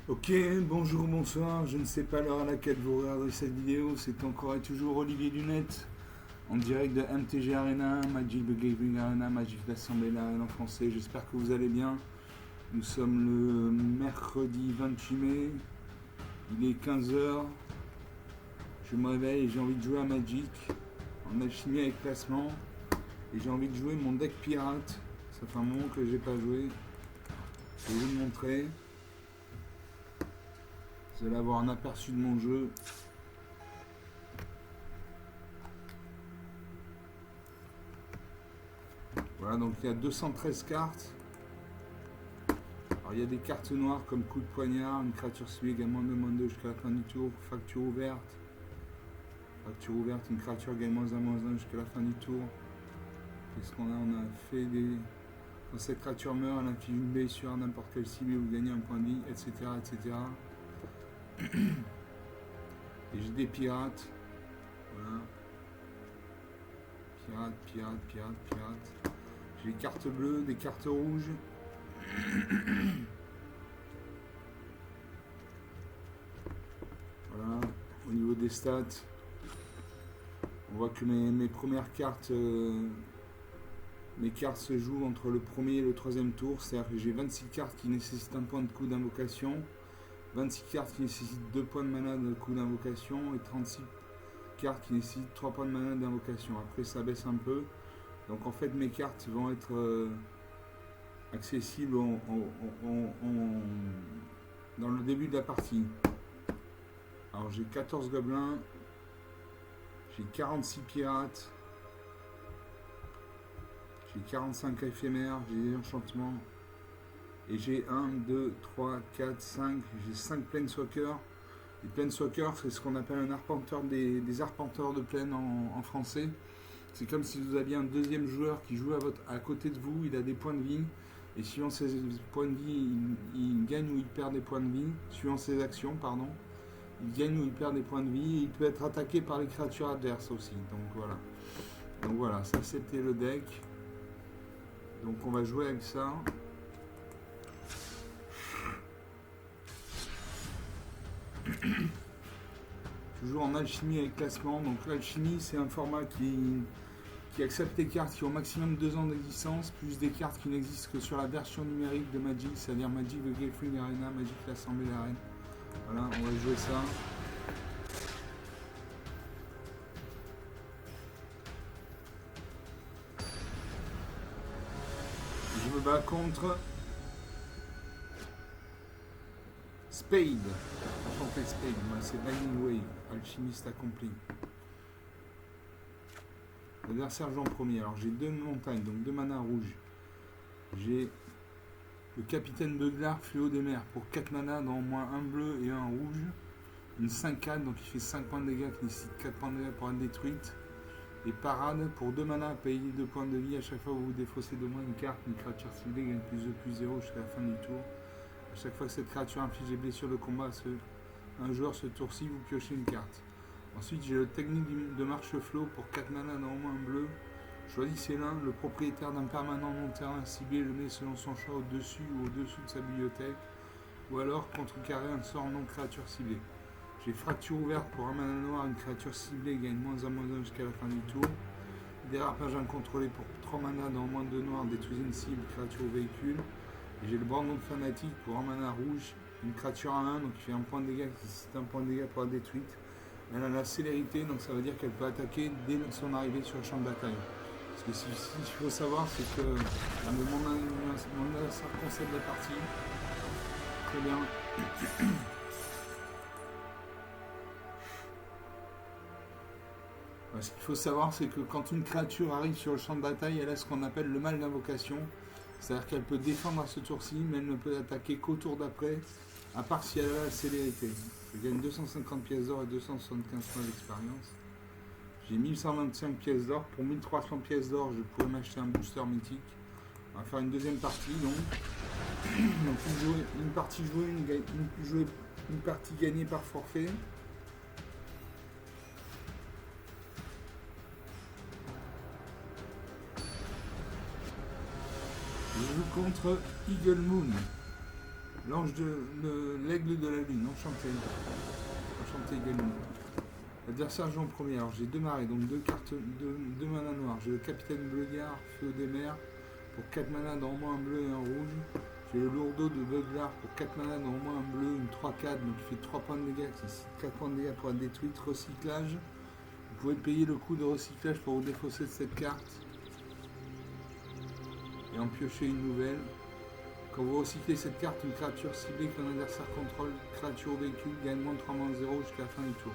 Ok, bonjour, bonsoir, je ne sais pas l'heure à laquelle vous regardez cette vidéo, c'est encore et toujours Olivier Lunette, en direct de MTG Arena, Magic the Gathering Arena, Magic l'Assemblée Arena en français, j'espère que vous allez bien. Nous sommes le mercredi 28 mai, il est 15 heures. Je me réveille et j'ai envie de jouer à Magic, en alchimie avec classement, et j'ai envie de jouer mon deck pirate, ça fait un moment que j'ai pas joué, je vais vous le montrer. Vous allez avoir un aperçu de mon jeu. Voilà, donc il y a 213 cartes. Alors il y a des cartes noires comme coup de poignard, une créature ciblée gagne -2/-2 jusqu'à la fin du tour, fracture ouverte. Fracture ouverte, une créature gagne -1/-1 jusqu'à la fin du tour. Qu'est-ce qu'on a? On a fait des... Quand cette créature meurt, elle inflige une blessure à n'importe quelle cible et vous gagnez un point de vie, etc. etc. Et j'ai des pirates. Voilà. Pirates. J'ai des cartes bleues, des cartes rouges. Voilà. Au niveau des stats, on voit que mes premières cartes, mes cartes se jouent entre le premier et le troisième tour. C'est-à-dire que j'ai 26 cartes qui nécessitent un point de coup d'invocation, 26 cartes qui nécessitent 2 points de mana de coup d'invocation et 36 cartes qui nécessitent 3 points de mana d'invocation. Après ça baisse un peu. Donc en fait mes cartes vont être accessibles dans le début de la partie. Alors j'ai 14 gobelins, j'ai 46 pirates, j'ai 45 éphémères, j'ai des enchantements, et j'ai 1, 2, 3, 4, 5, j'ai 5 planeswalkers. Les planeswalkers, c'est ce qu'on appelle un arpenteur des arpenteurs de plaine en français. C'est comme si vous aviez un deuxième joueur qui joue à côté de vous, il a des points de vie, et suivant ses points de vie, il gagne ou il perd des points de vie, suivant ses actions, pardon. Il gagne ou il perd des points de vie, et il peut être attaqué par les créatures adverses aussi. Donc voilà, ça c'était le deck. Donc on va jouer avec ça. Toujours en alchimie avec classement. Donc l'alchimie c'est un format qui accepte les cartes qui ont au maximum 2 ans d'existence, plus des cartes qui n'existent que sur la version numérique de Magic, c'est-à-dire Magic the Gathering Arena, Magic l'Assemblée Arena. Voilà, on va jouer ça. Je me bats contre Spade. Enchanté Spade, moi c'est Lightning Wave, alchimiste accompli. L'adversaire joue en premier. Alors j'ai 2 montagnes, donc 2 mana rouges. J'ai le capitaine Beuglar, fléau des mers, pour 4 mana, dans au moins un bleu et un rouge. Une 5-4, donc il fait 5 points de dégâts, qui nécessite 4 points de dégâts pour être détruite. Et parade, pour 2 mana, payez 2 points de vie à chaque fois que vous défaussez d'au moins une carte. Une créature ciblée gagne +2/+0 jusqu'à la fin du tour. À chaque fois que cette créature inflige des blessures de combat à un joueur ce tour-ci, vous piochez une carte. Ensuite, j'ai le technique de marche-flot pour 4 mana dans au moins un bleu. Choisissez l'un, le propriétaire d'un permanent non-terrain ciblé le met selon son choix au-dessus ou au-dessous de sa bibliothèque, ou alors contrecarrer un sort non-créature ciblée. J'ai fracture ouverte pour un mana noir, une créature ciblée gagne -1/-1 jusqu'à la fin du tour. Dérapage incontrôlé pour 3 mana dans au moins 2 noirs, détruisez une cible, créature ou véhicule. Et j'ai le brandon fanatique pour un mana rouge, une créature à 1, donc qui fait un point de dégâts, c'est un point de dégâts pour la détruite. Elle a la célérité, donc ça veut dire qu'elle peut attaquer dès son arrivée sur le champ de bataille. Parce que ce qu'il faut savoir, c'est que mon adversaire concède la partie. Très bien. Ce qu'il faut savoir, c'est que quand une créature arrive sur le champ de bataille, elle a ce qu'on appelle le mal d'invocation. C'est-à-dire qu'elle peut défendre à ce tour-ci, mais elle ne peut attaquer qu'au tour d'après, à part si elle a la célérité. Je gagne 250 pièces d'or et 275 points d'expérience. J'ai 1125 pièces d'or. Pour 1300 pièces d'or, je pourrais m'acheter un booster mythique. On va faire une deuxième partie, donc. Donc une partie jouée, une partie gagnée par forfait. Je joue contre Eagle Moon. l'aigle de la lune, enchanté. Enchanté également. L'adversaire joue en premier. Alors j'ai deux marées, donc deux cartes, deux manas noirs. J'ai le capitaine Beuglar, feu des mers, pour 4 manas dans au moins un bleu et un rouge. J'ai le lourdeau de Beuglar pour 4 manas dans au moins un bleu, une 3-4, donc il fait 3 points de dégâts, c'est 4 points de dégâts pour être détruite. Recyclage. Vous pouvez payer le coût de recyclage pour vous défausser de cette carte. Et en piocher une nouvelle. Quand vous recyclez cette carte, une créature ciblée qu'un adversaire contrôle, créature ou véhicule, gagne moins de 3-0 jusqu'à la fin du tour.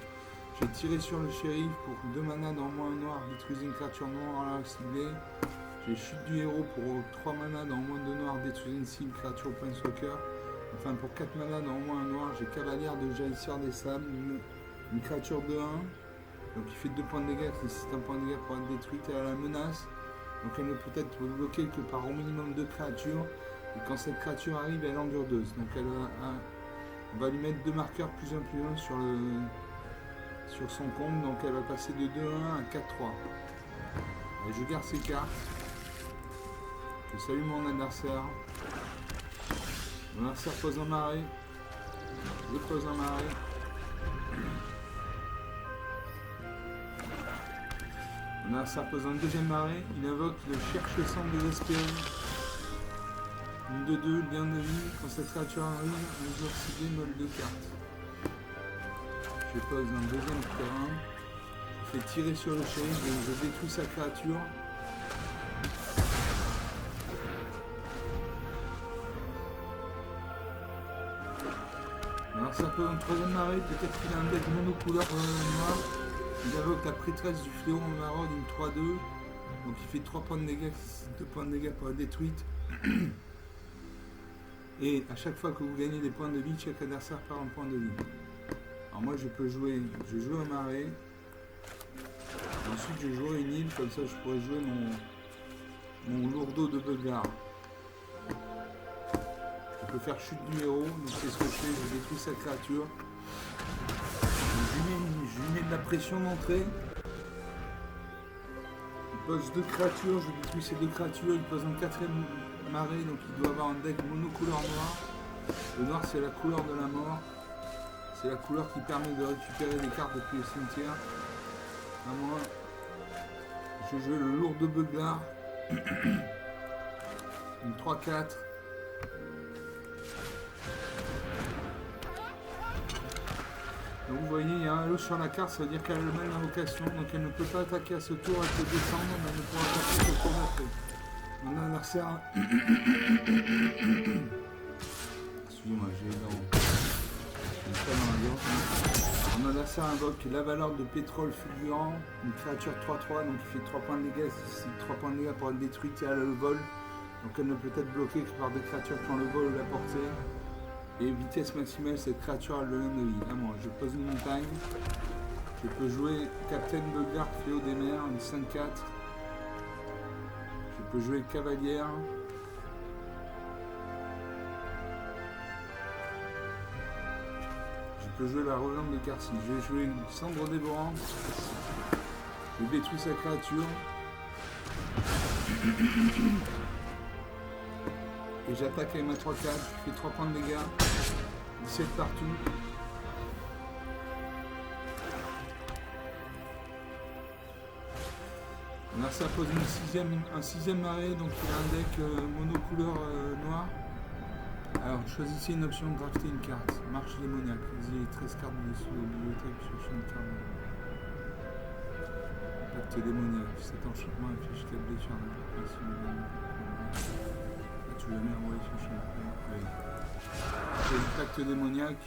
J'ai tiré sur le shérif pour 2 manas dans moins un noir, détruisez une créature noire à la ciblée. J'ai chute du héros pour 3 manas dans moins 2 noirs, détruisez une cible, créature ou planeswalker. Enfin pour 4 manas dans au moins un noir, j'ai cavalière de jaillisseur des sables, une créature de 1. Donc il fait 2 points de dégâts, c'est un point de dégâts pour être détruite, elle a la menace. Donc elle ne peut être bloquée que par au minimum 2 créatures. Et quand cette créature arrive, elle endure 2. Donc on va lui mettre 2 marqueurs plus 1 sur son compte. Donc elle va passer de 2-1 à 4-3. Et je garde ces cartes. Je salue mon adversaire. Mon adversaire pose un marais. Je pose un marais. Mon adversaire pose un deuxième marais. Il invoque le cherche-sang désespéré. Une 2-2, lien de vie. Quand cette créature arrive, un joueur ciblé molle 2 cartes. Je pose un deuxième terrain. Je fais tirer sur le shérif, je détruis sa créature. Alors ça peut un troisième marée, peut-être qu'il a un deck monocouleur noir. Il invoque la prêtresse du fléau en maraude, une 3-2. Donc il fait 3 points de dégâts, 2 points de dégâts pour la détruite. Et à chaque fois que vous gagnez des points de vie, chaque adversaire perd un point de vie. Alors moi je joue un marais. Ensuite je jouerai une île, comme ça je pourrais jouer mon lourdeau de Beuglar. Je peux faire chute du héros, donc c'est ce que je fais, je détruis sa créature. Je lui mets de la pression d'entrée. Il pose 2 créatures, je détruis ces 2 créatures, il pose un 4ème marais, donc il doit avoir un deck monocouleur noir. Le noir c'est la couleur de la mort. C'est la couleur qui permet de récupérer des cartes depuis le cimetière. À moi, je joue le lourd de Beuglar. Une 3-4. Donc vous voyez, il y a un halo sur la carte, ça veut dire qu'elle a le même invocation, donc elle ne peut pas attaquer à ce tour, elle peut descendre, mais elle ne pourra pas attaquer au tour d'après. Mon adversaire. Excusez-moi, j'ai ça dans la gorge. Mon adversaire invoque la valeur de pétrole fulgurant, une créature 3-3, donc il fait 3 points de dégâts, c'est 3 points de dégâts pour être détruite et elle a le vol. Donc elle ne peut être bloquée que par des créatures qui ont le vol ou la portée. Et vitesse maximale, cette créature a le même de vie. À moi, je pose une montagne. Je peux jouer Captain Beuglar, fléau des mers, une 5-4. Je peux jouer cavalière. Je peux jouer la revente de Carcy. Je vais jouer une cendre dévorante. Je détruis sa créature. Et j'attaque avec ma 3-4, je fais 3 points de dégâts, 17 partout. Là ça pose un sixième marais, donc il a un deck monocouleur noir. Alors choisissez une option de drafter une carte. Marche démoniaque, vous avez 13 cartes dessus de la bibliothèque, cherchez une carte. Pacte démoniaque, cet enchantement affiche 4 blessures tu le mets envoyer sur le champ. Oui. C'est le pacte démoniaque.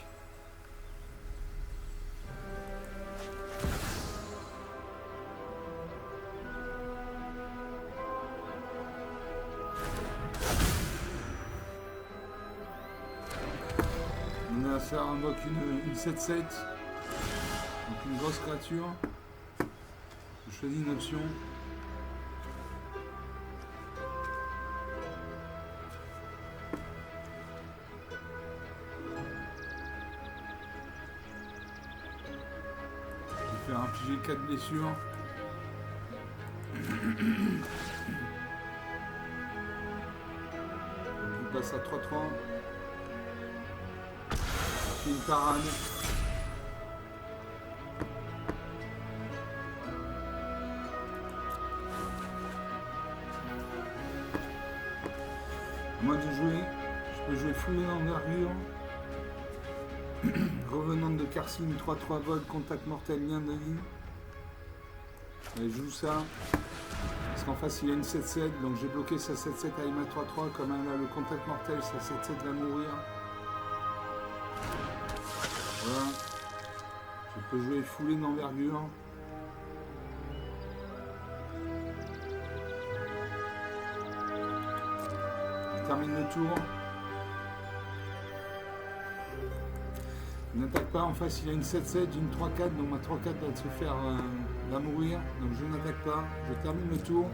On a ça invoque une 7-7. Donc une grosse créature. Je choisis une option. Infliger 4 blessures. On passe à 3-3. fait une parade. À moi de jouer, je peux jouer foulée d'envergure. Revenant de Carcine, 3-3 vol, contact mortel, lien de vie. Et je joue ça. Parce qu'en face il a une 7-7, donc j'ai bloqué sa 7-7 avec ma 3-3. Comme elle a le contact mortel, sa 7-7 va mourir. Voilà. Je peux jouer foulée d'envergure. Je termine le tour. Il n'attaque pas, en face il a une 7-7, j'ai une 3-4, donc ma 3-4 va se faire va mourir, donc je n'attaque pas, je termine le tour.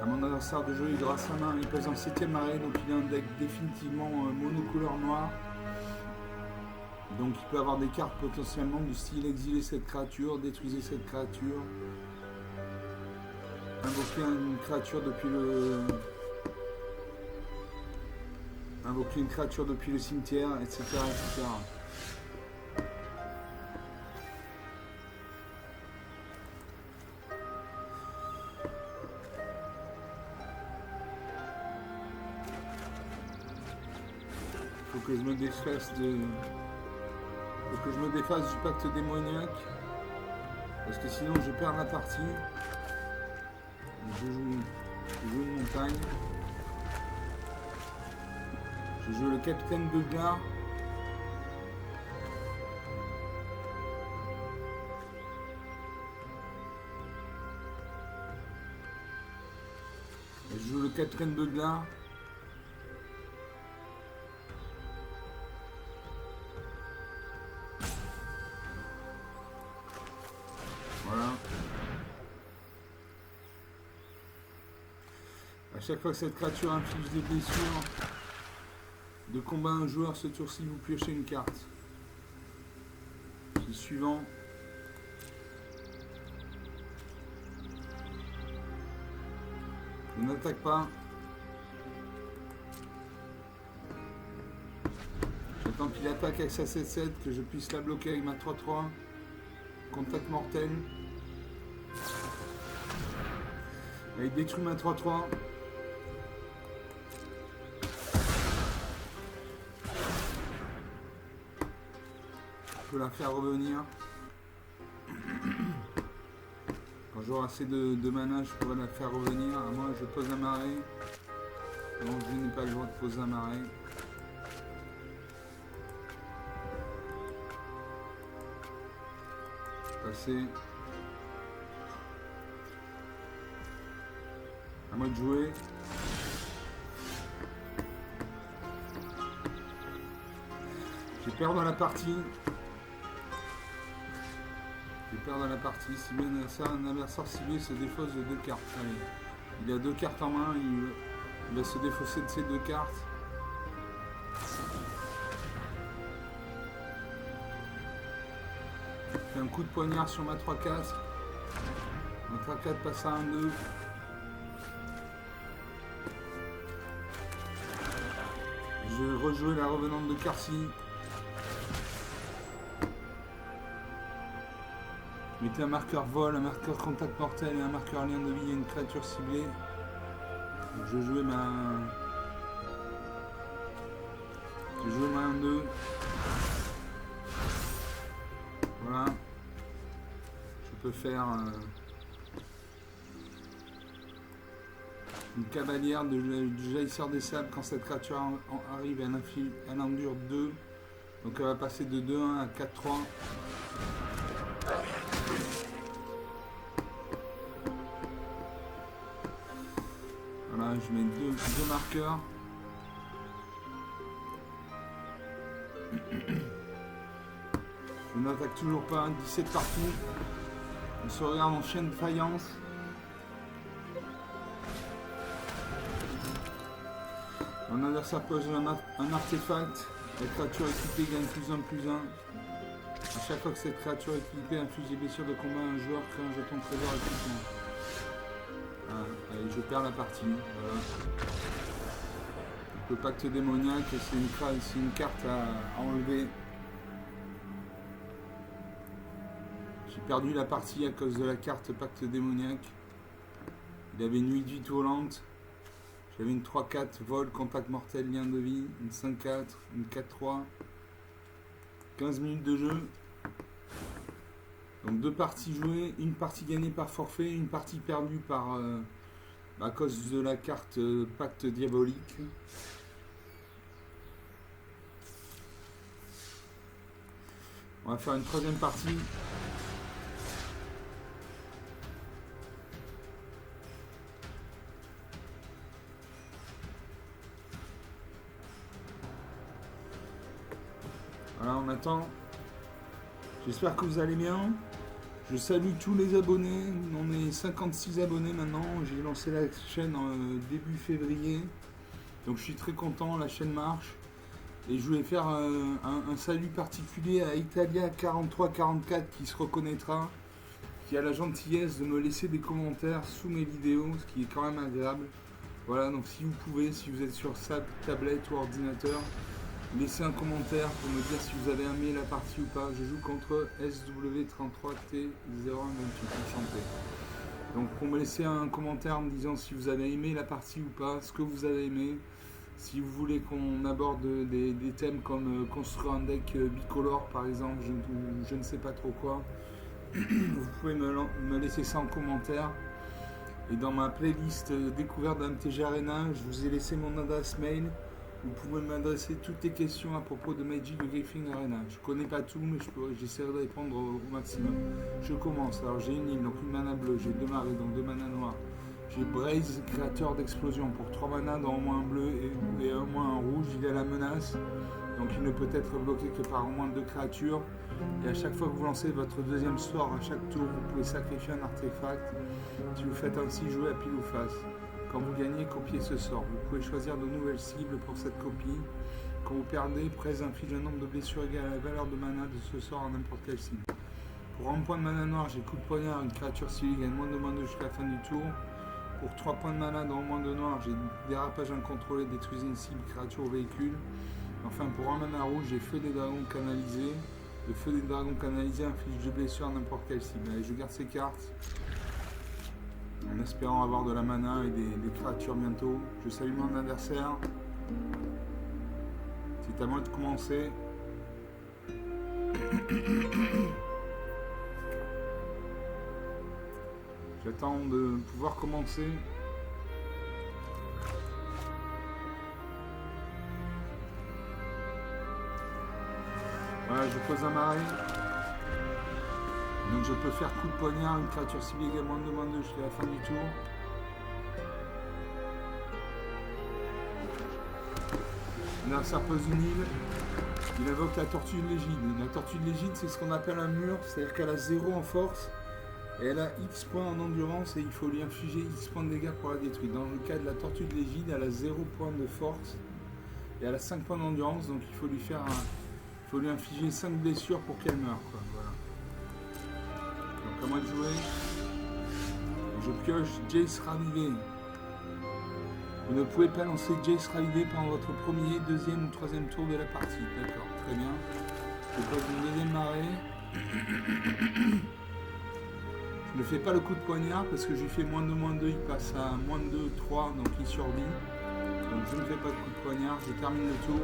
À mon adversaire de jeu, il aura sa main, il pèse en 7ème arrêt, donc il a un deck définitivement monocouleur noir. Donc il peut avoir des cartes potentiellement du style exiler cette créature, détruisez cette créature, invoquer une créature depuis le... Invoquer une créature depuis le cimetière, etc. etc. Faut que je me défasse de... Faut que je me défasse du pacte démoniaque. Parce que sinon je perds la partie. Je joue une montagne. Je joue le capitaine Beuglar. Je joue le capitaine Beuglar. Voilà. À chaque fois que cette créature inflige des blessures de combat à un joueur, ce tour-ci vous piochez une carte. Le suivant. Il n'attaque pas. J'attends qu'il attaque avec sa 7-7, que je puisse la bloquer avec ma 3-3. Contact mortel. Et il détruit ma 3-3. Je peux la faire revenir. Quand j'aurai assez de mana, je pourrai la faire revenir. À moi, je pose un marais. Non, je n'ai pas le droit de poser un marais. Passer. À moi de jouer. J'ai peur dans la partie. Si un adversaire ciblé se défausse de 2 cartes. Allez. Il a 2 cartes en main, il va se défausser de ces 2 cartes. Je fais un coup de poignard sur ma 3-4. Ma 3-4 passe à 1-2. Je vais rejouer la revenante de Carcy. Mettez un marqueur vol, un marqueur contact mortel et un marqueur lien de vie et une créature ciblée. Donc je jouais ma 1-2. Voilà. Je peux faire une cavalière du jaillisseur des sables. Quand cette créature arrive, elle endure 2. Donc elle va passer de 2-1 à 4-3. Voilà, je mets deux marqueurs. Je n'attaque toujours pas, 17 partout. On se regarde en chaîne de faïence. Mon adversaire pose un artefact. La créature équipée gagne +1/+1. A chaque fois que cette créature équipée inflige des blessures de combat à un joueur, crée un jeton de trésor équipement. Allez, je perds la partie. Voilà. Le pacte démoniaque, c'est une carte à enlever. J'ai perdu la partie à cause de la carte pacte démoniaque. Il avait une 8-8 volante. J'avais une 3-4 vol, contact mortel, lien de vie, une 5-4, une 4-3. 15 minutes de jeu. Donc 2 parties jouées, une partie gagnée par forfait, une partie perdue par à cause de la carte pacte diabolique. On va faire une 3e partie. Voilà, on attend. J'espère que vous allez bien. Je salue tous les abonnés. On est 56 abonnés maintenant. J'ai lancé la chaîne en début février. Donc je suis très content, la chaîne marche. Et je voulais faire un salut particulier à Italia4344 qui se reconnaîtra, qui a la gentillesse de me laisser des commentaires sous mes vidéos, ce qui est quand même agréable. Voilà, donc si vous pouvez, si vous êtes sur sa tablette ou ordinateur, laissez un commentaire pour me dire si vous avez aimé la partie ou pas. Je joue contre SW33T0128, enchanté. Donc pour me laisser un commentaire en me disant si vous avez aimé la partie ou pas, ce que vous avez aimé. Si vous voulez qu'on aborde des thèmes comme construire un deck bicolore par exemple, je ne sais pas trop quoi, vous pouvez me laisser ça en commentaire. Et dans ma playlist découverte d'MTG Arena, je vous ai laissé mon adresse mail. Vous pouvez m'adresser toutes les questions à propos de Magic the Gathering Arena. Je connais pas tout, mais j'essaierai de répondre au maximum. Je commence. Alors j'ai une île, donc une mana bleue, j'ai 2 marées, donc 2 mana noires. J'ai Braze, créateur d'explosion, pour 3 mana dans au moins un bleu et au moins un rouge. Il a la menace, donc il ne peut être bloqué que par au moins 2 créatures. Et à chaque fois que vous lancez votre 2e sort, à chaque tour, vous pouvez sacrifier un artefact. Si vous faites ainsi, jouez à pile ou face. Quand vous gagnez, copiez ce sort. Vous pouvez choisir de nouvelles cibles pour cette copie. Quand vous perdez, Braze inflige un nombre de blessures égal à la valeur de mana de ce sort à n'importe quelle cible. Pour 1 point de mana noir, j'ai coup de poignard, une créature cible gagne -2/-2 jusqu'à la fin du tour. Pour 3 points de mana dans moins de noir, j'ai dérapage incontrôlé, détruisez une cible, créature ou véhicule. Enfin, pour 1 mana rouge, j'ai feu des dragons canalisés. Le feu des dragons canalisés inflige 2 blessures à n'importe quelle cible. Allez, je garde ces cartes en espérant avoir de la mana et des créatures bientôt. Je salue mon adversaire. C'est à moi de commencer. J'attends de pouvoir commencer. Voilà, je pose un marée. Donc je peux faire coup de poignard, une créature ciblée également -2/-2 jusqu'à la fin du tour. L'adversaire pose une île. Il invoque la tortue de l'égide. La tortue de l'égide, c'est ce qu'on appelle un mur, c'est-à-dire qu'elle a 0 en force. Et elle a X points en endurance et il faut lui infliger X points de dégâts pour la détruire. Dans le cas de la tortue de l'égide, elle a 0 points de force et elle a 5 points d'endurance, donc il faut lui infliger 5 blessures pour qu'elle meure. Quoi. Voilà. Donc à moi de jouer. Je pioche Jace Ravivé. Vous ne pouvez pas lancer Jace Ravivé pendant votre premier, deuxième ou troisième tour de la partie. D'accord, très bien. Je pose une deuxième marée. Je ne fais pas le coup de poignard parce que je lui fais -2/-2, il passe à -2, 3, donc il survit. Donc je ne fais pas de coup de poignard, je termine le tour.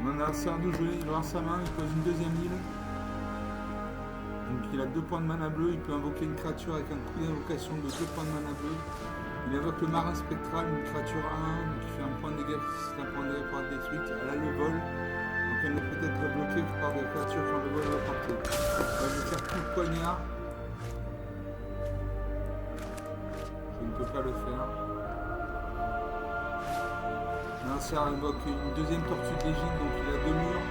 Mon adversaire de jouer, il aura sa main, il pose une deuxième île. Donc il a 2 points de mana bleu, il peut invoquer une créature avec un coup d'invocation de 2 points de mana bleu. Il invoque le marin spectral, une créature à 1, donc il fait un point de dégâts, c'est un point de dégâts pour être détruite. Elle a le vol, donc elle ne peut être bloquée que par des créatures quand le vol va porter. Là, je vais faire coup de poignard. Je ne peux pas le faire. L'adversaire invoque une deuxième tortue de l'égide, donc il a 2 murs.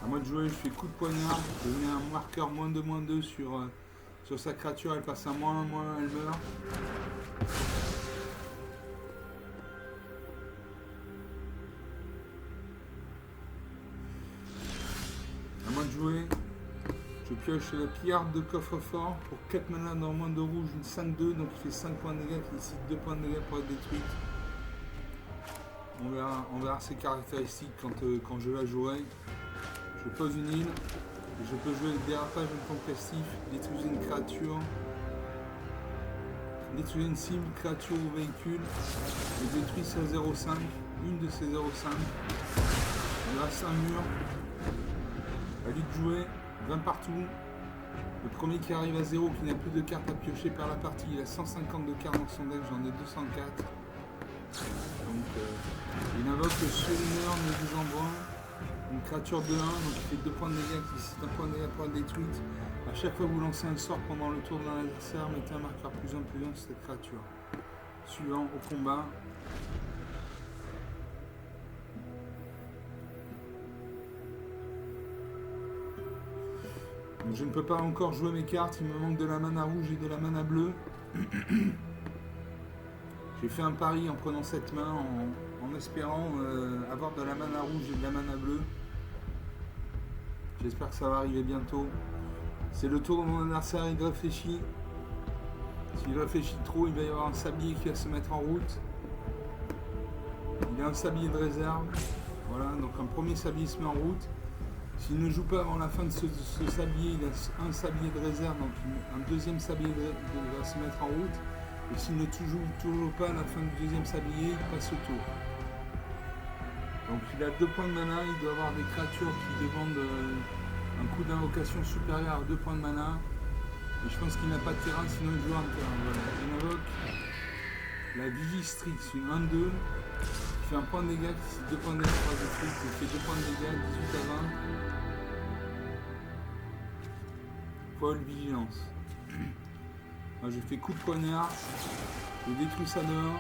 À moi de jouer, je fais coup de poignard, je mets un marqueur -2/-2 sur sa créature, elle passe à -1/-1, elle meurt. pioche la pillarde de coffre-fort pour 4 mana dans moins de rouge, une 5-2, donc il fait 5 points de dégâts, qui décide 2 points de dégâts pour être détruite. On verra ses caractéristiques quand je la jouerai. Je pose une île, et je peux jouer le dérapage en tant que passif, détruire une créature, détruire une cible, créature ou véhicule, et détruire sa 0,5, une de ses 0,5. Il reste un mur. À lui de jouer, 20 partout. Le premier qui arrive à 0, qui n'a plus de cartes à piocher par la partie, il a 150 de cartes dans son deck, j'en ai 204. Donc il invoque le Seigneur des Embruns, une créature de 1, donc il fait 2 points de dégâts, qui c'est un point de dégâts pour être détruite. A chaque fois que vous lancez un sort pendant le tour de l'adversaire, mettez un marqueur +1/+1 sur cette créature. Suivant au combat. Donc je ne peux pas encore jouer mes cartes, il me manque de la mana rouge et de la mana bleue. J'ai fait un pari en prenant cette main, en espérant avoir de la mana rouge et de la mana bleue. J'espère que ça va arriver bientôt. C'est le tour de mon adversaire, il réfléchit. S'il réfléchit trop, il va y avoir un sablier qui va se mettre en route. Il a un sablier de réserve. Voilà, donc un premier sablier se met en route. S'il ne joue pas avant la fin de ce sablier, il a un sablier de réserve, donc un deuxième sablier va se mettre en route. Et s'il ne joue toujours pas à la fin du deuxième sablier, il passe au tour. Donc il a 2 points de mana, il doit avoir des créatures qui demandent un coût d'invocation supérieur à 2 points de mana. Et je pense qu'il n'a pas de terrain, sinon il joue un terrain. Voilà. Il invoque la Vigistrix, une 1-2, qui fait un point de dégâts, qui fait 2 points de dégâts pour la Vigistrix, qui fait 2 points de dégâts, 18 à 20. Folle vigilance. Moi j'ai fait coup de poignard, je détruis ça dehors.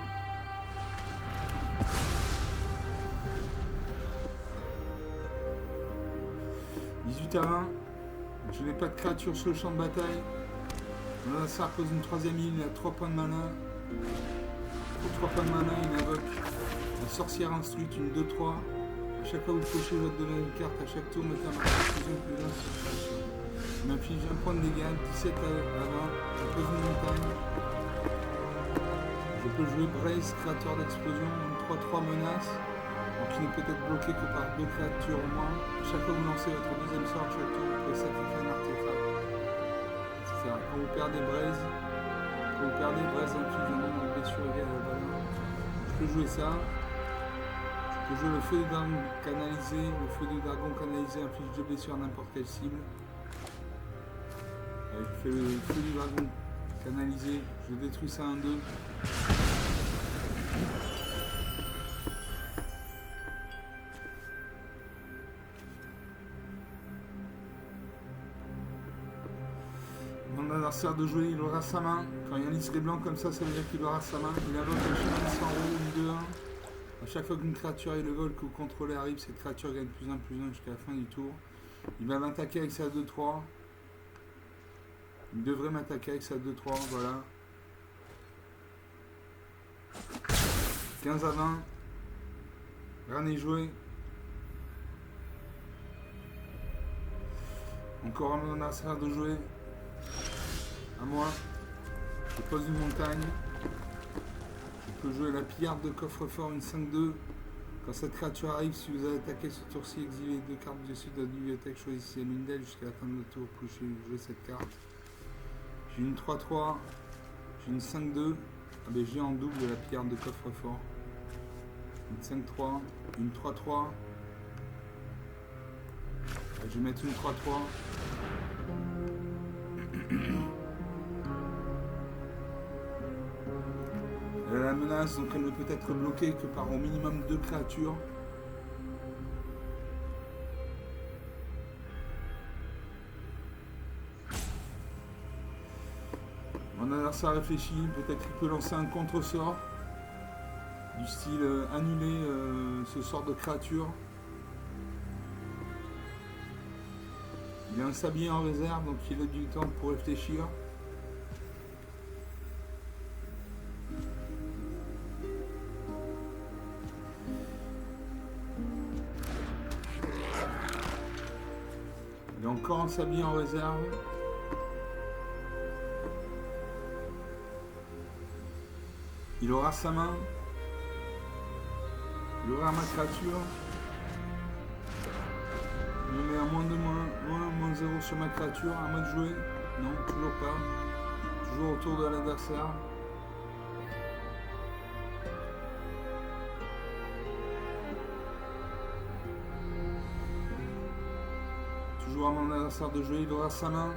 « 18 à 20, je n'ai pas de créature sur le champ de bataille. Mon adversaire pose une 3ème île, il a 3 points de mana. Pour 3 points de mana, il invoque la sorcière instruite, une 2-3. À chaque fois que vous pochez votre deuxième carte, à chaque tour, mettez un marqueur +1/+1 sur la créature. Il m'inflige un point de dégâts, 17 à 20, je pose une montagne. Je peux jouer Brace, créateur d'explosion, une 3-3 menace, donc il ne peut être bloqué que par 2 créatures au moins. À chaque fois que vous lancez votre deuxième sort, chaque tour, vous pouvez sacrifier un artefact, etc. Quand vous perdez Brace inflige un nombre de blessures égal à la valeur. Je peux jouer ça. Je peux jouer le feu du dragon canalisé. Le feu du dragon canalisé inflige 2 blessures à n'importe quelle cible. Je fais le feu du dragon canalisé, je détruis ça 1-2. Mon adversaire de jouer, il aura sa main. Quand il y a un liseré blanc comme ça veut dire qu'il aura sa main. Il invoque le chemin sans roue, une 2-1. A chaque fois qu'une créature et le vol que vous contrôlez arrive, cette créature gagne +1/+1 jusqu'à la fin du tour. Il va m'attaquer avec sa 2-3. Il devrait m'attaquer avec sa 2-3, voilà. 15 à 20. Rien n'est joué. Encore un adversaire de jouer. À moi. Je pose une montagne. Je peux jouer la pillarde de coffre-fort, une 5-2. Quand cette créature arrive, si vous avez attaqué ce tour-ci, exilez 2 cartes dessus de la bibliothèque, choisissez l'une d'elles jusqu'à la fin de votre tour pour jouer cette carte. J'ai une 3-3, j'ai une 5-2, ah ben j'ai en double la pillarde de coffre-fort. Une 5-3, une 3-3, je vais mettre une 3-3. Elle a la menace, donc elle ne peut être bloquée que par au minimum 2 créatures. Mon adversaire réfléchit, peut-être qu'il peut lancer un contre-sort du style annuler ce sort de créature. Il a un sablier en réserve, donc il a du temps pour réfléchir. Il a encore un sablier en réserve. Il aura sa main. Il aura ma créature. Il me met un moins 0 sur ma créature. À moi de jouer. Non, toujours pas. Toujours autour de l'adversaire. Toujours à mon adversaire de jouer. Il aura sa main.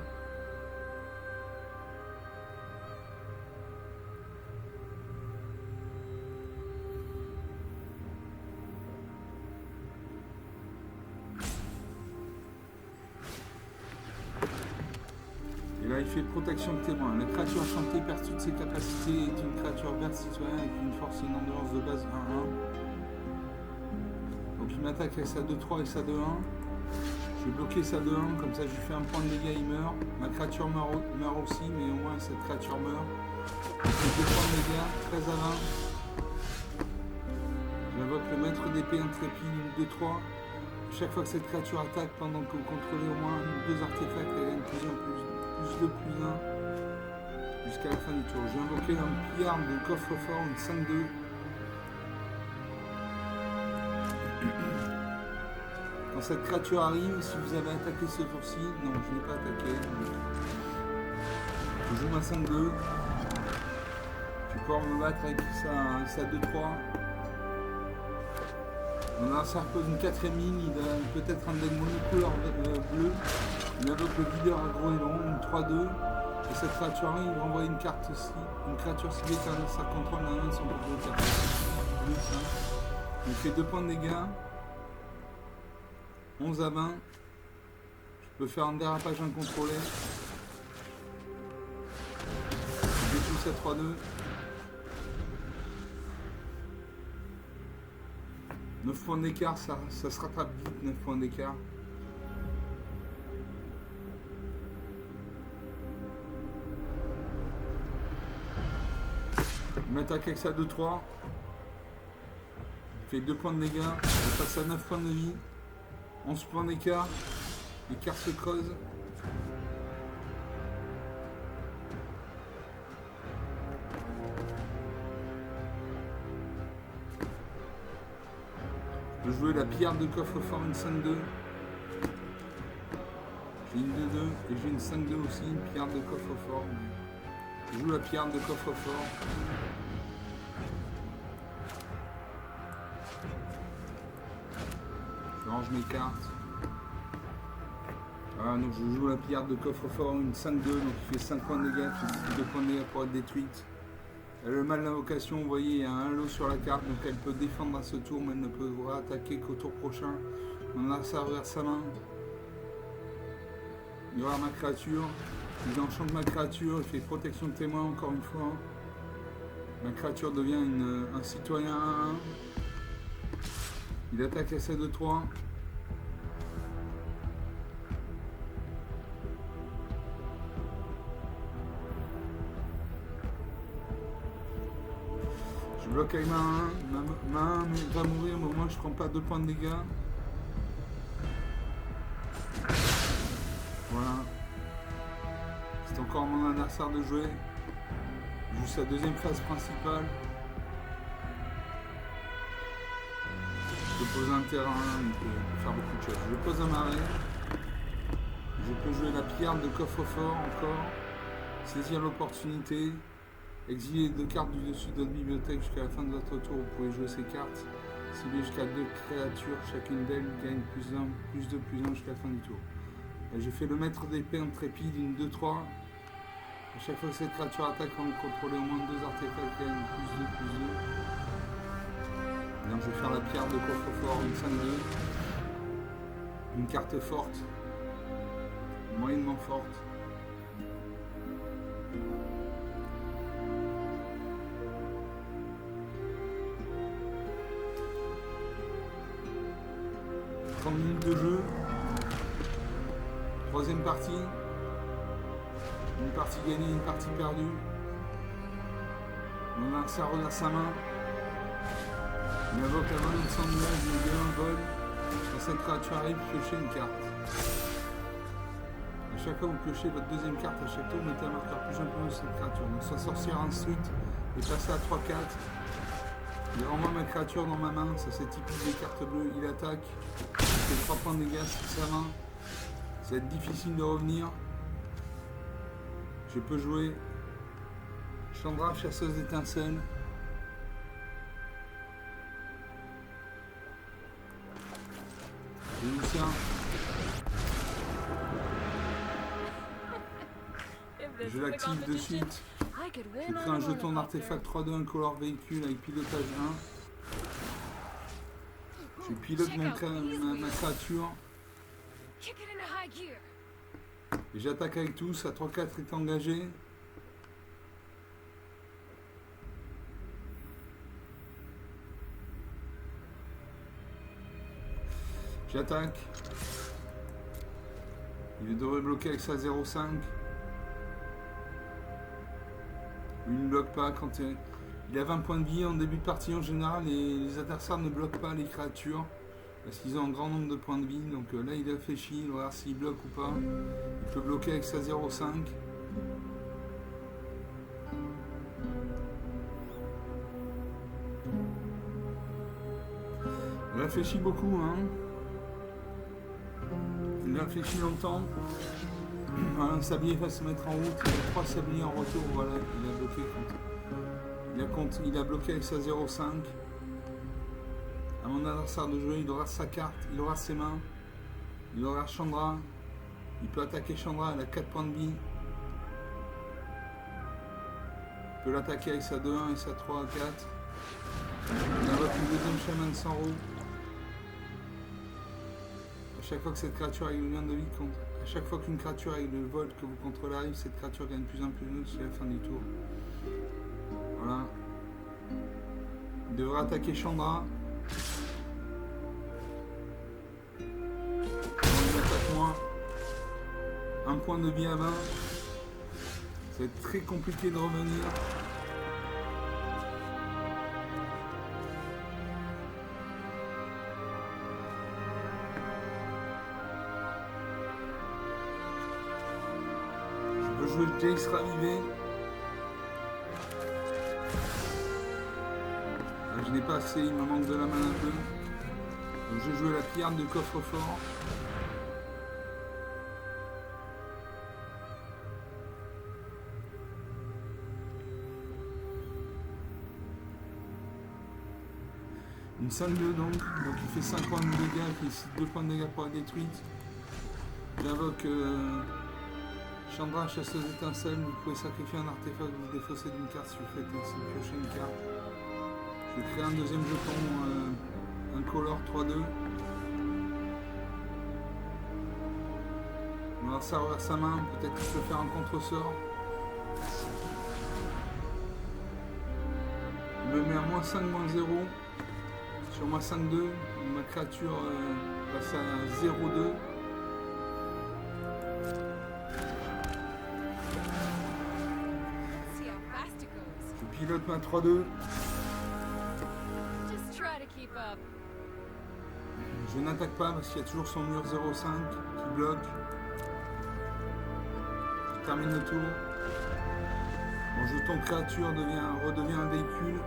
Et là, il fait protection de témoin. La créature enchantée perd toutes ses capacités, est une créature verte citoyenne avec une force et une endurance de base 1-1. Donc il m'attaque avec sa 2-3 et sa 2-1. Je vais bloquer sa 2-1, comme ça je lui fais un point de dégâts, il meurt. Ma créature meurt aussi, mais au moins cette créature meurt. Je fais 2 points de dégâts, 13 à 20. J'invoque le maître d'épée intrépide, une 2-3. Chaque fois que cette créature attaque, pendant que vous contrôlez au moins 2 artefacts, elle gagne plus 2, plus 1, jusqu'à la fin du tour. J'ai invoqué un pillard de coffre-fort, une 5-2. Quand cette créature arrive, si vous avez attaqué ce tour-ci, non, je n'ai pas attaqué. Je joue ma 5-2. Je vais pouvoir me battre avec sa 2-3. Mon adversaire pose une 4ème ligne, il a peut-être un deck monocolore bleu. Il invoque le leader agro-héron, une 3-2. Et cette créature arrive, il va envoyer une carte aussi. Une créature ciblée qui a un adversaire contrôle dans la main de son propriétaire. Il fait 2 points de dégâts. 11 à 20. Je peux faire un dérapage incontrôlé. Je détruis à 3-2. 9 points d'écart, ça se rattrape vite, 9 points d'écart. Il m'attaque avec sa 2-3. Il fait 2 points de dégâts. Je passe à 9 points de vie. 11 points d'écart. L'écart se creuse. Je peux jouer la pillarde de coffre-fort, une 5-2. J'ai une 2-2 et j'ai une 5-2 aussi, une pillarde de coffre-fort. Je joue la pillarde de coffre-fort. Je range mes cartes. Voilà, donc je joue la pillarde de coffre-fort, une 5-2, donc il fait 5 points de dégâts, puis 2 points de dégâts pour être détruite. Elle a le mal d'invocation, vous voyez, il y a un lot sur la carte, donc elle peut défendre à ce tour, mais elle ne pourra attaquer qu'au tour prochain. On a ça vers sa main. Il y aura ma créature. Il enchante ma créature, il fait protection de témoin encore une fois. Ma créature devient un citoyen 1-1. Il attaque à 7-2-3. Je bloque avec ma 1. Ma 1 va mourir, mais au moins je prends pas 2 points de dégâts. Voilà. C'est encore mon adversaire de jouer. Je joue sa deuxième phase principale. Je pose un terrain, on peut faire beaucoup de choses. Je pose un marais. Je peux jouer la pillarde de coffre-fort encore. Saisir l'opportunité. Exiler 2 cartes du dessus de votre bibliothèque jusqu'à la fin de votre tour. Vous pouvez jouer ces cartes. Cibler jusqu'à 2 créatures. Chacune d'elles gagne plus 1, plus 2, plus 1 jusqu'à la fin du tour. J'ai fait le maître d'épée intrépide, une 2-3. À chaque fois que cette créature attaque, on contrôle au moins 2 artefacts qui gagnent plus 2, plus 2. Donc je vais faire la pierre de coffre-fort, une 5-2. Une carte forte. Moyennement forte. « 30 minutes de jeu. Troisième partie. Une partie gagnée, une partie perdue. Mon adversaire regarde sa main. Il invoque la main de son nuage, il lui donne un vol. Quand cette créature arrive, piocher une carte. chaque fois que vous piochez votre deuxième carte à chaque tour, mettez un marqueur plus un peu sur cette créature. Donc soit sorcière instruite et passer à 3-4. Il renvoie ma créature dans ma main, ça c'est typique des cartes bleues, il attaque, il fait 3 points de dégâts sur sa main. Ça va être difficile de revenir. Je peux jouer Chandra, chasseuse d'étincelles. Et Lucien. Je l'active de suite. Je crée un jeton d'artefact 3-2, un color véhicule avec pilotage 1. Je pilote ma créature. Et j'attaque avec tous, à 3-4 est engagé. J'attaque. Il devrait bloquer avec sa 0,5. Il ne bloque pas quand il a 20 points de vie en début de partie en général et les adversaires ne bloquent pas les créatures parce qu'ils ont un grand nombre de points de vie. Donc là il réfléchit, il va voir s'il bloque ou pas. Il peut bloquer avec sa 0,5. Il réfléchit beaucoup, hein. Il réfléchit longtemps. Voilà, un sablier va se mettre en route. Il a 3 sabliers en retour. Voilà, il a bloqué il a bloqué avec sa 0,5. À mon adversaire de jouer, il aura sa carte, il aura ses mains. Il aura Chandra. Il peut attaquer Chandra, elle a 4 points de vie. Il peut l'attaquer avec sa 2-1 et sa 3-4. Il invoque une deuxième chaman sans roue. À chaque fois que cette créature avec le lien de vie compte. À chaque fois qu'une créature avec le vol que vous contrôlez arrive, cette créature gagne plus 1 jusqu'à la fin du tour. Voilà. Il devra attaquer Chandra. Il attaque moi. 1 point de vie à 20. Ça va être très compliqué de revenir. Jouer Jace ravivé. Je n'ai pas assez, il me manque de la main un peu. Donc j'ai joué la pillarde de coffre-fort. Une 5-2 donc il fait 5 points de dégâts, il fait 2 points de dégâts pour la détruite. J'invoque Chandra, chasseuse d'étincelles, vous pouvez sacrifier un artefact, vous défaussez d'une carte si vous faites piocher une carte. Je vais créer un deuxième jeton, un color 3-2. On va ça ouvrir sa main, peut-être qu'il peut faire un contre-sort. Il me met à moins 5, moins 0. Sur moins 5-2, ma créature passe à 0-2. Pilote ma 3-2. Je n'attaque pas parce qu'il y a toujours son mur 0,5 qui bloque. Je termine le tour. Mon jeton créature redevient un véhicule.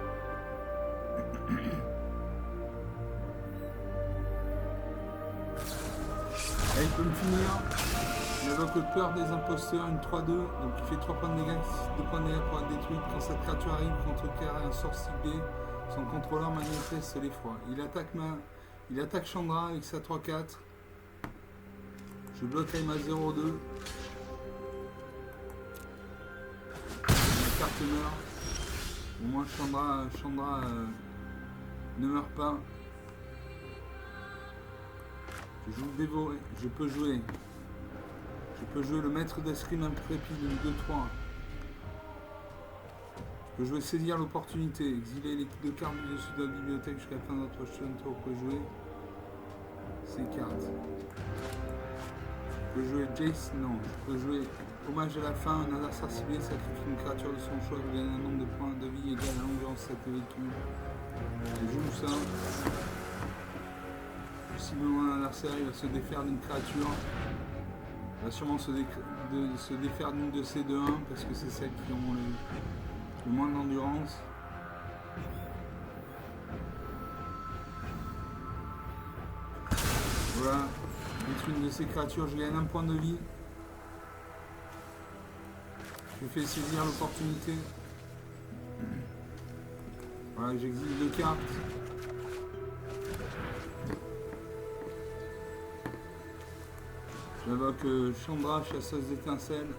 Et il peut me finir. Il invoque le peur des imposteurs, une 3-2, donc il fait 3 points de dégâts, 2 points de dégâts pour être détruite. Quand cette créature arrive contre un sort ciblé, son contrôleur manifeste l'effroi. Il attaque Chandra avec sa 3-4. Je bloque avec ma 0-2. La carte meurt. Au moins Chandra ne meurt pas. Je joue dévoré. Je peux jouer le maître d'escrime intrépide, une 2-3. Je peux jouer saisir l'opportunité, exiler les 2 cartes du dessus de la bibliothèque jusqu'à la fin de notre prochain tour. Vous pouvez jouer ces cartes. Je peux jouer Jace, non. Je peux jouer hommage à la fin, un adversaire ciblé sacrifie une créature de son choix, vous gagnez un nombre de points de vie égal à l'endurance de cette véhicule. Je joue ça. Si mon adversaire il va se défaire d'une créature. On va sûrement se défaire d'une de ces 2-1 parce que c'est celles qui ont le moins d'endurance. Voilà, détruire une de ces créatures, je gagne un point de vie. Je fais saisir l'opportunité. Voilà, j'exile 2 cartes. J'invoque Chandra, chasseuse d'étincelles.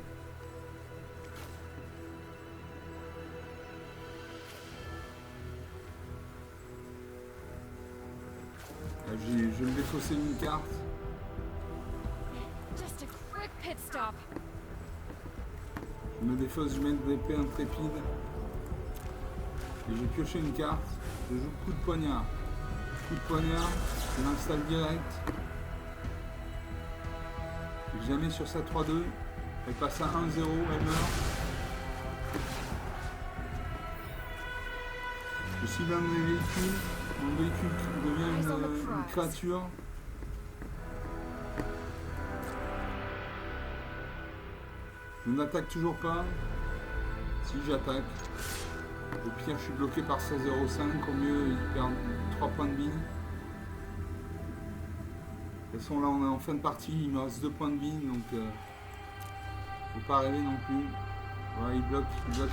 Je vais me défausser une carte. Je me défausse, je mets de l'épée intrépide. Et j'ai pioché une carte. Je joue coup de poignard. Coup de poignard, je l'installe direct. Et jamais sur sa 3-2. Elle passe à 1-0, elle meurt. Je suis l'un de mes véhicules. Mon véhicule devient une créature. Je n'attaque toujours pas. Si j'attaque. Au pire, je suis bloqué par 16,05. Au mieux, il perd 3 points de vie. De toute façon, là, on est en fin de partie. Il me reste 2 points de vie. Donc, faut pas rêver non plus. Voilà, il bloque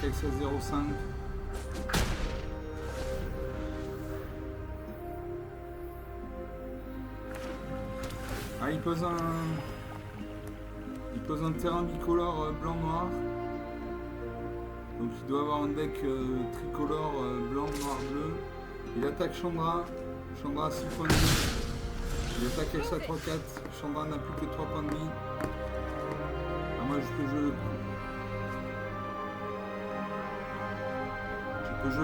avec 16,05. Ah, il pose un terrain bicolore blanc-noir. Donc il doit avoir un deck tricolore blanc-noir-bleu. Il attaque Chandra. Chandra a 6 points de vie. Il attaque Elsa 3-4. Chandra n'a plus que 3 points de vie. Ah, moi je peux jouer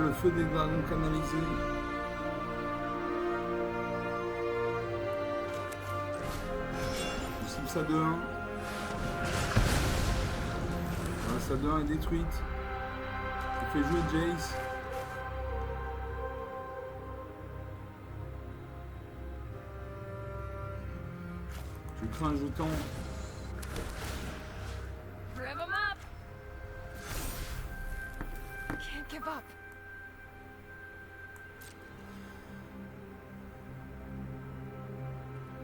le feu des dragons canalisés. Je cible sa 2-1. Voilà, sa 2-1 est détruite. Je fais jouer Jace. Je crée un jeton.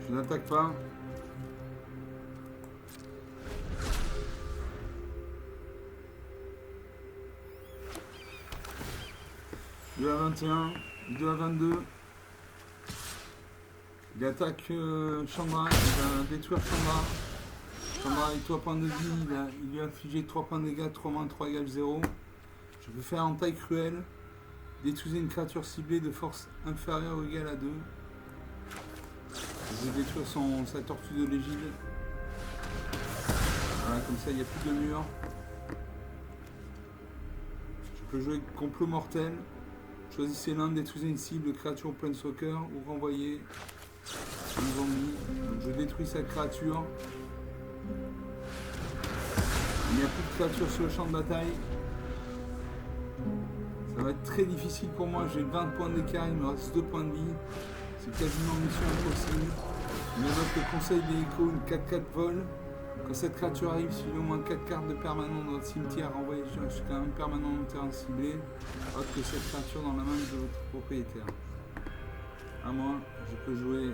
Je n'attaque pas. « 2 à 21, 2 à 22. Il attaque Chandra, il va détruire Chandra. Chandra avec 3 points de vie, il lui a infligé 3 points de dégâts, 3 moins 3 égale 0. Je peux faire en taille cruelle. Détruire une créature ciblée de force inférieure ou égale à 2. Je vais détruire sa tortue de l'égide. Voilà, comme ça il n'y a plus de mur. Je peux jouer complot mortel. Choisissez l'un, détruisez une cible, créature planeswalker ou renvoyez un zombie. Donc je détruis sa créature. Il n'y a plus de créature sur le champ de bataille. Ça va être très difficile pour moi. J'ai 20 points d'écart, il me reste 2 points de vie. C'est quasiment mission impossible. Il m'évoque le conseil des échos, une 4-4 vol. Quand cette créature arrive, suivez au moins 4 cartes de permanent dans votre cimetière, renvoyez jusqu'à un permanent de terrain ciblé, autre que cette créature dans la main de votre propriétaire. À moi, je peux jouer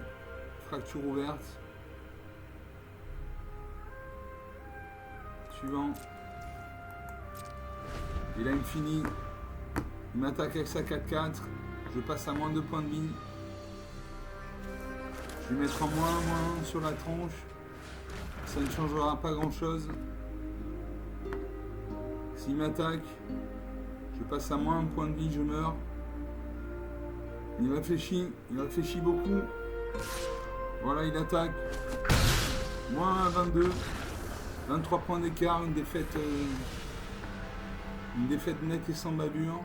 fracture ouverte. Suivant. Il a infini. Il m'attaque avec sa 4-4. Je passe à moins 2 points de vie. Je vais mettre en moins sur la tronche. Ça ne changera pas grand chose. S'il m'attaque, je passe à moins 1 point de vie, je meurs. Il réfléchit beaucoup. Voilà, il attaque. Moins 22. 23 points d'écart, une défaite nette et sans bavure.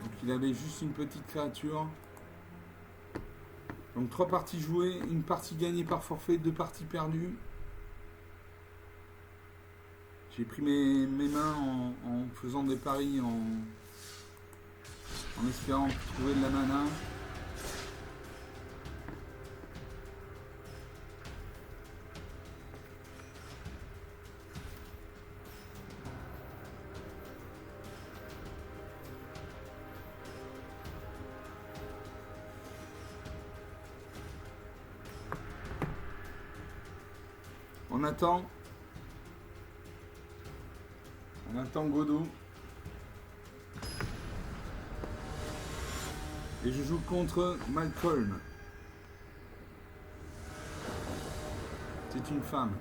Donc il avait juste une petite créature. Donc 3 parties jouées, une partie gagnée par forfait, 2 parties perdues. J'ai pris mes mains en faisant des paris, en espérant trouver de la mana. On attend. On attend Godot. Et je joue contre Malcolm. C'est une femme.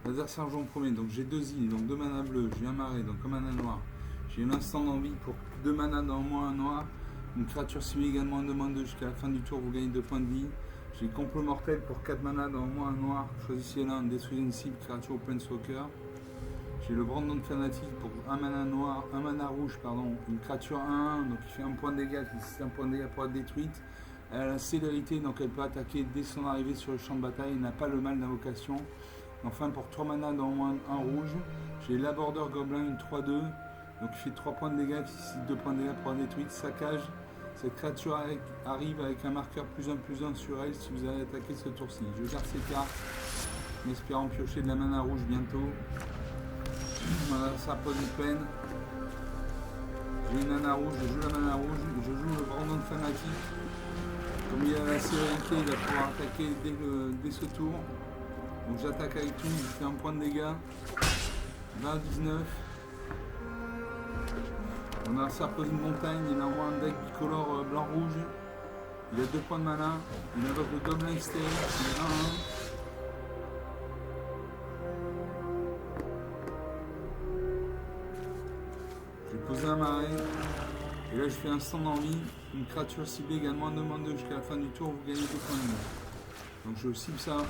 Laser sergent premier. Donc j'ai 2 îles, donc 2 manas bleus. J'ai un marais, donc un mana noir. J'ai un instant d'envie pour 2 manas dans moins un noir. Une créature cible également en demande 2 jusqu'à la fin du tour. Vous gagnez 2 points de vie. J'ai complot mortel pour 4 manas dans moins un noir. Choisissez l'un, détruisez une cible, créature ou planeswalker. J'ai le Brandon fanatique pour un mana noir, un mana rouge, pardon, une créature 1-1, donc il fait un point de dégâts, c'est un point de dégâts pour être détruite. Elle a la célérité, donc elle peut attaquer dès son arrivée sur le champ de bataille, elle n'a pas le mal d'invocation. Enfin pour 3 mana dans moins un rouge, j'ai l'abordeur gobelin, une 3-2, donc il fait 3 points de dégâts, ici 2 points de dégâts pour être détruite, saccage. Cette créature arrive avec un marqueur +1/+1 sur elle si vous allez attaquer ce tour-ci. Je garde ces cartes, en espérant piocher de la mana rouge bientôt. Voilà, ça pose une peine. J'ai une mana rouge, je joue la mana rouge, je joue le Brandon fanatique. Comme il a la célérité, il va pouvoir attaquer dès ce tour. Donc j'attaque avec tout, je fais un point de dégâts. 20-19. On a ça pose une montagne, il envoie un deck bicolore blanc-rouge. Il a 2 points de mana. Il invoque le Goblin hystérique, c'est 1-1. Poser un marais, et là je fais un stand d'envie, une créature ciblée également en demande 2 jusqu'à la fin du tour, vous gagnez 2 points de vie. Donc je cible ça à 1-1,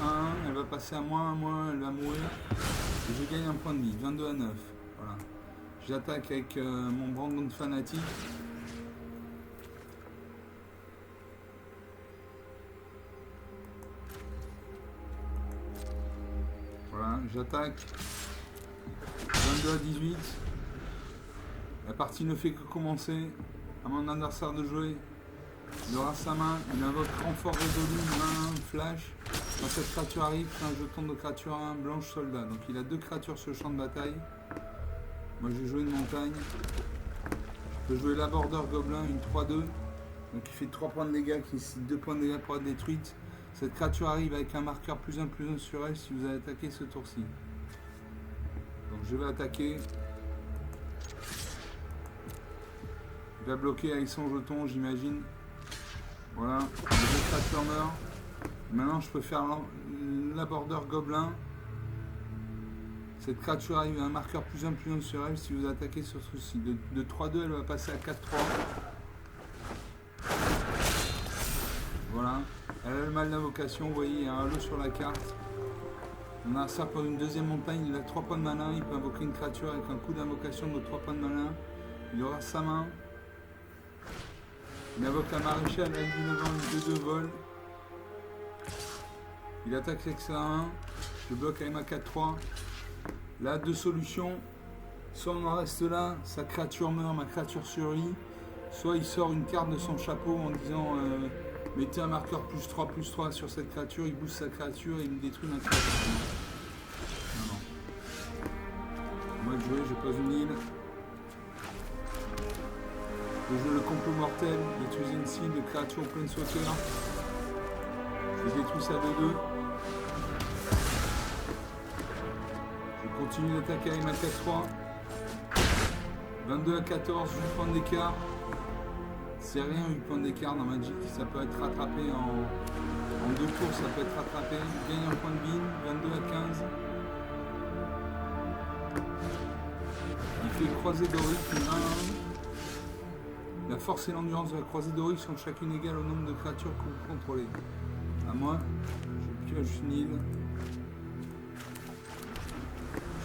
elle va passer à -1, elle va mourir, et je gagne un point de vie, 22-9. Voilà. J'attaque avec mon Brandon fanatique. Voilà, j'attaque 22-18. La partie ne fait que commencer. À mon adversaire de jouer, il aura sa main, il invoque renfort résolu, main, flash. Quand cette créature arrive, c'est un jeton de créature 1 blanche soldat. Donc il a 2 créatures sur le champ de bataille. Moi j'ai joué une montagne. Je peux jouer l'abordeur gobelin, une 3-2. Donc il fait 3 points de dégâts, qui est 2 points de dégâts pour être détruite. Cette créature arrive avec un marqueur +1/+1 sur elle si vous allez attaquer ce tour-ci. Donc je vais attaquer. Il va bloquer avec son jeton, j'imagine. Voilà, les 2 créatures meurent. Maintenant, je peux faire l'abordeur gobelin. Cette créature arrive à un marqueur +1/+1 sur elle si vous attaquez sur ceci. De 3-2, elle va passer à 4-3. Voilà. Elle a le mal d'invocation, vous voyez, il y a un halo sur la carte. On a ça pour une deuxième montagne, il a 3 points de mana, il peut invoquer une créature avec un coup d'invocation de 3 points de mana. Il aura sa main. Il invoque la maréchale, elle dit devant une 2-2 vol. Il attaque avec sa 1. Je bloque avec ma 4-3. Là, 2 solutions. Soit on en reste là, sa créature meurt, ma créature survit. Soit il sort une carte de son chapeau en disant mettez un marqueur +3/+3 sur cette créature, il booste sa créature et il me détruit ma créature. Non, non. Moi de jouer, je pose une île. Je joue le complot mortel, détruisez une cible de créature planeswalker. Je détruis ça de 2. Je continue d'attaquer avec ma 4-3. 22-14, 8 points d'écart. C'est rien 8 points d'écart dans Magic, ça peut être rattrapé en 2 tours, ça peut être rattrapé. Je gagne un point de bine, 22-15. Il fait croisée d'Auric, 1-1. La force et l'endurance de la croisée d'Auric sont chacune égales au nombre de créatures que vous contrôlez. À moi, je pioche une île.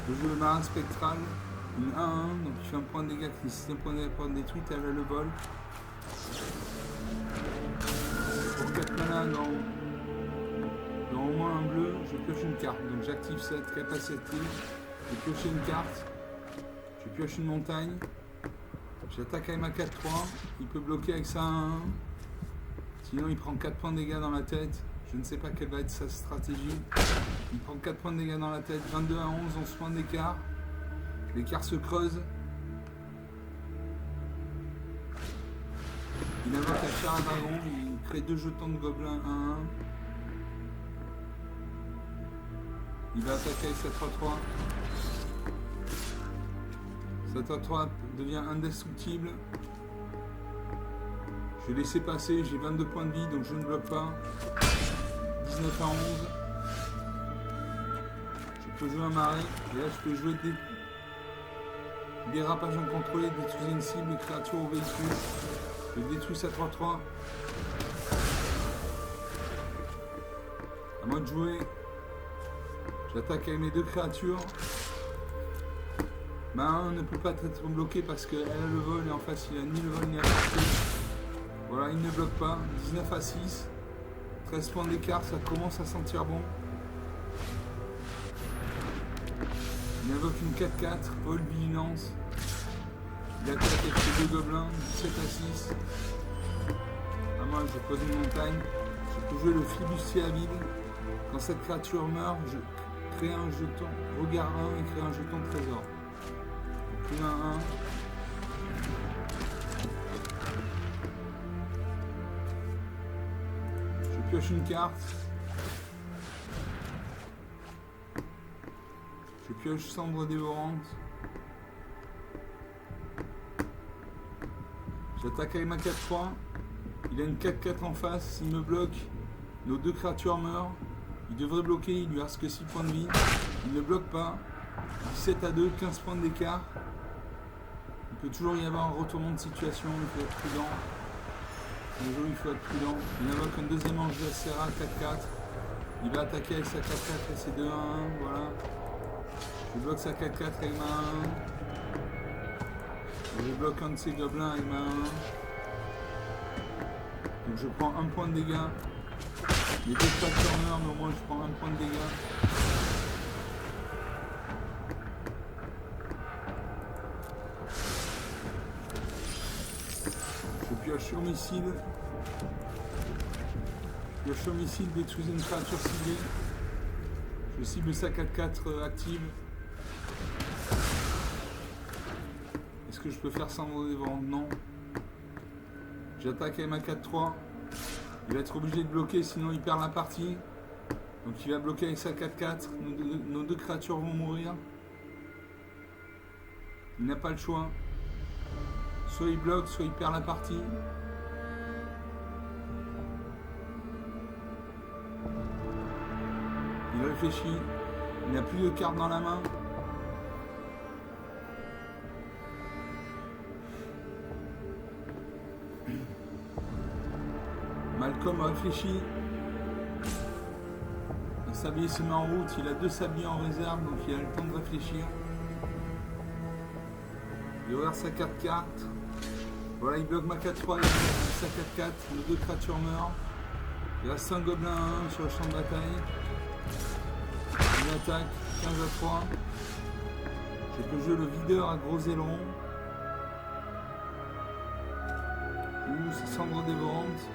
Je joue le marin spectral, une 1-1, donc il fait un point de dégâts, si un point de dégâts pour être détruite, elle a le vol. Pour 4 mana dans au moins un bleu, je pioche une carte. Donc j'active cette capacité, je pioche une carte, je pioche une montagne. J'attaque avec ma 4-3, il peut bloquer avec ça 1-1. Sinon il prend 4 points de dégâts dans la tête. Je ne sais pas quelle va être sa stratégie. Il prend 4 points de dégâts dans la tête, 22-11, 11 points d'écart. L'écart se creuse. Il invoque la chair à dragon, il crée 2 jetons de gobelins 1-1. Il va attaquer avec sa 3-3. Sa 3-3 devient indestructible. Je vais laisser passer, j'ai 22 points de vie, donc je ne bloque pas. 19 à 11. Je peux jouer un marais, et là je peux jouer des dérapages incontrôlés, détruire une cible, créature au véhicule. Je détruis sa 3-3. À moi de jouer. J'attaque avec mes deux créatures. Ma 1 ne peut pas être bloqué parce qu'elle a le vol et en face il a ni le vol ni la portée. Voilà, il ne bloque pas. 19 à 6. 13 points d'écart, ça commence à sentir bon. Il invoque une 4-4, vol vigilance. Il attaque avec ses deux gobelins, 17 à 6. À moi, je pose une montagne. Je peux jouer le flibustier avide. Quand cette créature meurt, je crée un jeton, regarde 1 et crée un jeton trésor. Plus 1. Je pioche une carte. Je pioche cendre dévorante. J'attaque avec ma 4-3. Il a une 4-4 en face. S'il me bloque, nos deux créatures meurent. Il devrait bloquer, il lui reste que 6 points de vie. Il ne bloque pas. 17 à 2, 15 points d'écart. Il peut toujours y avoir un retournement de situation, il faut être prudent. Un jeu, il faut être prudent. Il invoque un deuxième ange de la Serra, 4-4. Il va attaquer avec sa 4-4 et ses 2-1, voilà. Je bloque sa 4-4 avec ma 1. Je bloque un de ses gobelins avec ma 1. Donc je prends 1 point de dégâts. Les deux créatures meurent, mais au moins je prends 1 point de dégâts. Je pioche homicide. Je pioche homicide, détruisez une créature ciblée. Je cible sa 4-4 active. Est-ce que je peux faire cendre dévorante? Non. J'attaque avec ma 4-3. Il va être obligé de bloquer, sinon il perd la partie. Donc il va bloquer avec sa 4-4. Nos deux créatures vont mourir. Il n'a pas le choix. Soit il bloque, soit il perd la partie. Il réfléchit. Il n'a plus de cartes dans la main. Malcolm réfléchit. Un sablier se met en route. Il a 2 sabliers en réserve, donc il a le temps de réfléchir. Il ouvre sa 4-4. Voilà, il bloque ma 4-3, il bloque sa 4-4. Nos deux créatures meurent. Il reste un gobelin à 1 sur le champ de bataille. Il attaque 15 à 3. Je peux jouer le videur à gros aileron. Ou c'est cendre dévorante.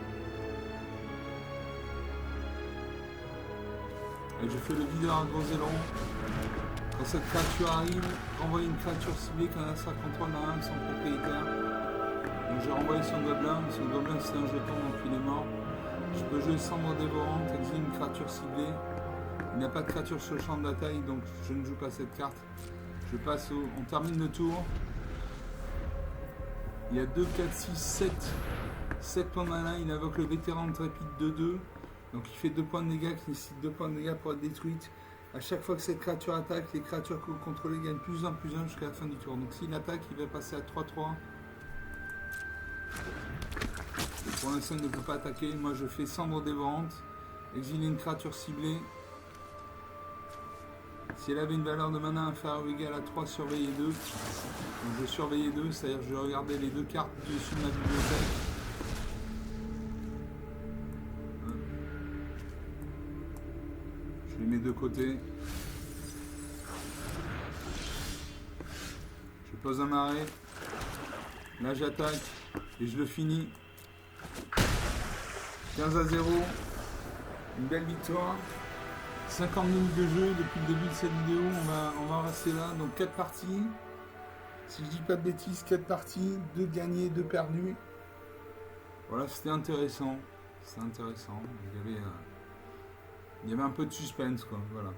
Et je fais le videur à gros aileron. Quand cette créature arrive, renvoyer une créature ciblée quand elle a sa contrôle dans un de son propriétaire. Donc j'ai renvoyé son gobelin c'est un jeton donc il est mort. Je peux jouer cendre dévorante, exiler une créature ciblée. Il n'y a pas de créature sur le champ de bataille donc je ne joue pas cette carte. Je passe au. On termine le tour. Il y a 2, 4, 6, 7. 7 points de mana, il invoque le vétéran de trépide 2-2. Donc il fait 2 points de dégâts qui nécessitent 2 points de dégâts pour être détruite. À chaque fois que cette créature attaque, les créatures que vous contrôlez gagnent plus 1 jusqu'à la fin du tour. Donc s'il attaque, il va passer à 3-3. Pour l'instant, il ne peut pas attaquer. Moi, je fais cendre dévorante. Exiler une créature ciblée. Si elle avait une valeur de mana inférieure ou égale à 3, surveiller 2. Donc je surveillais 2, c'est-à-dire que je regardais les 2 cartes dessus de ma bibliothèque. Je les mets de côté. Je pose un marais. Là j'attaque et je le finis. 15 à 0. Une belle victoire. 50 minutes de jeu depuis le début de cette vidéo. On va rester là. Donc 4 parties. Si je dis pas de bêtises, 4 parties. 2 gagnés, 2 perdus. Voilà, c'était intéressant. C'était intéressant. Il y avait un peu de suspense, quoi. Voilà.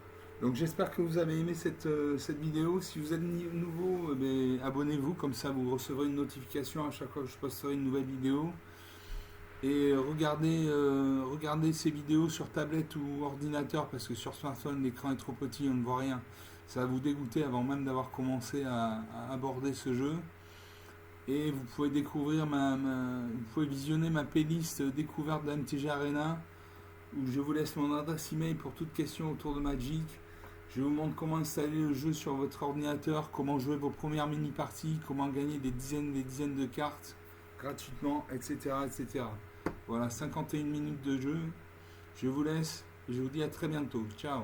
Donc j'espère que vous avez aimé cette vidéo. Si vous êtes nouveau, abonnez-vous, comme ça vous recevrez une notification à chaque fois que je posterai une nouvelle vidéo. Et regardez ces vidéos sur tablette ou ordinateur parce que sur smartphone l'écran est trop petit, on ne voit rien. Ça va vous dégoûter avant même d'avoir commencé à aborder ce jeu. Et vous pouvez vous pouvez visionner ma playlist découverte d'MTG Arena où je vous laisse mon adresse email pour toute question autour de Magic. Je vous montre comment installer le jeu sur votre ordinateur, comment jouer vos premières mini-parties, comment gagner des dizaines de cartes gratuitement, etc., etc. Voilà, 51 minutes de jeu. Je vous laisse et je vous dis à très bientôt. Ciao.